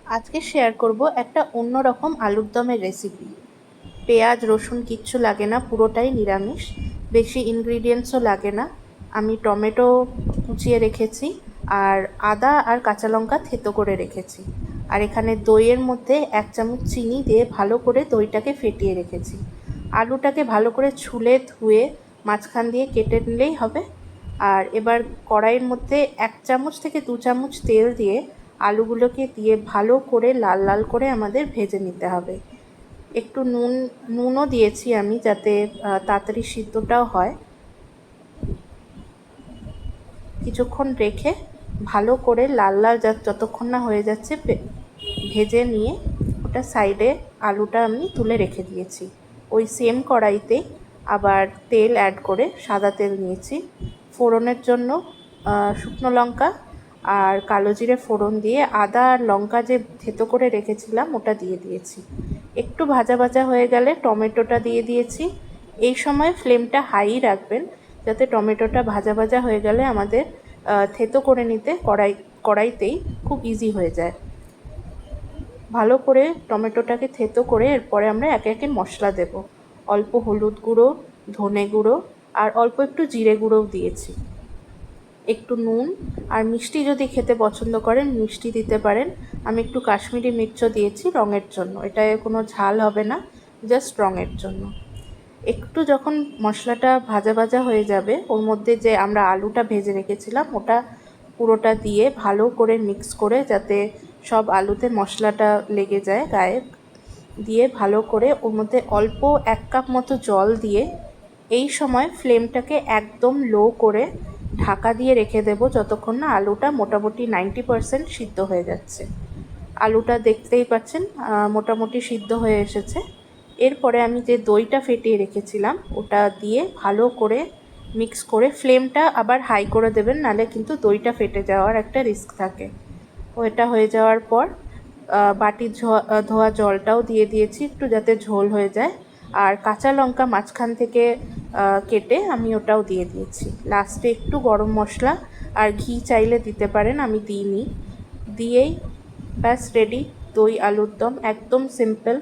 আজকে শেয়ার করব একটা অন্যরকম আলুর দমের রেসিপি। পেঁয়াজ রসুন কিচ্ছু লাগে না, পুরোটাই নিরামিষ, বেশি ইনগ্রিডিয়েন্টসও লাগে না। আমি টমেটো কুচিয়ে রেখেছি, আর আদা আর কাঁচা লঙ্কা থেতো করে রেখেছি। আর এখানে দইয়ের মধ্যে 1 চামচ চিনি দিয়ে ভালো করে দইটাকে ফেটিয়ে রেখেছি। আলুটাকে ভালো করে ছুলে ধুয়ে মাঝখান দিয়ে কেটে নিলেই হবে। আর এবার কড়াইয়ের মধ্যে 1 চামচ থেকে 2 চামচ তেল দিয়ে আলুগুলোকে দিয়ে ভালো করে লাল লাল করে আমাদের ভেজে নিতে হবে। একটু নুনও দিয়েছি আমি, যাতে তাড়াতাড়ি সিদ্ধটাও হয়। কিছুক্ষণ রেখে ভালো করে লাল লাল যতক্ষণ না হয়ে যাচ্ছে ভেজে নিয়ে ওটা সাইডে আলুটা আমি তুলে রেখে দিয়েছি। ওই সেম কড়াইতে আবার তেল অ্যাড করে সাদা তেল নিয়েছি। ফোড়নের জন্য শুকনো লঙ্কা আর কালো জিরে ফোড়ন দিয়ে আদা আর লঙ্কা যে থেতো করে রেখেছিলাম ওটা দিয়ে দিয়েছি। একটু ভাজা ভাজা হয়ে গেলে টমেটোটা দিয়ে দিয়েছি। এই সময় ফ্লেমটা হাই রাখবেন, যাতে টমেটোটা ভাজা ভাজা হয়ে গেলে আমাদের থেতো করে নিতে কড়াইতেই খুব ইজি হয়ে যায়। ভালো করে টমেটোটাকে থেতো করে এরপরে আমরা একে একে মশলা দেব। অল্প হলুদ গুঁড়ো, ধনে গুঁড়ো আর অল্প একটু জিরে গুঁড়োও দিয়েছি। একটু নুন, আর মিষ্টি যদি খেতে পছন্দ করেন মিষ্টি দিতে পারেন। আমি একটু কাশ্মীরি মির্চও দিয়েছি রঙের জন্য, এটায় কোনো ঝাল হবে না, জাস্ট রঙের জন্য। একটু যখন মশলাটা ভাজা ভাজা হয়ে যাবে, ওর মধ্যে যে আমরা আলুটা ভেজে রেখেছিলাম ওটা পুরোটা দিয়ে ভালো করে মিক্স করে, যাতে সব আলুতে মশলাটা লেগে যায় গায়ে, দিয়ে ভালো করে ওর মধ্যে অল্প 1 কাপ মতো জল দিয়ে এই সময় ফ্লেমটাকে একদম লো করে ঢাকা দিয়ে রেখে দেবো যতক্ষণ না আলুটা মোটামুটি 90% সিদ্ধ হয়ে যাচ্ছে। আলুটা দেখতেই পাচ্ছেন মোটামুটি সিদ্ধ হয়ে এসেছে। এরপরে আমি যে দইটা ফেটিয়ে রেখেছিলাম ওটা দিয়ে ভালো করে মিক্স করে ফ্লেমটা আবার হাই করে দেবেন, নাহলে কিন্তু দইটা ফেটে যাওয়ার একটা রিস্ক থাকে। ওটা হয়ে যাওয়ার পর বাটির ধোয়া জলটাও দিয়ে দিয়েছি একটু, যাতে ঝোল হয়ে যায়। আর কাঁচা লঙ্কা মাঝখান থেকে কেটে আমি ওটাও দিয়ে দিয়েছি। লাস্টে একটু গরম মশলা আর ঘি চাইলে দিতে পারেন, আমি দিইনি। দিয়েই ব্যাস রেডি দই আলুর দম, একদম সিম্পল।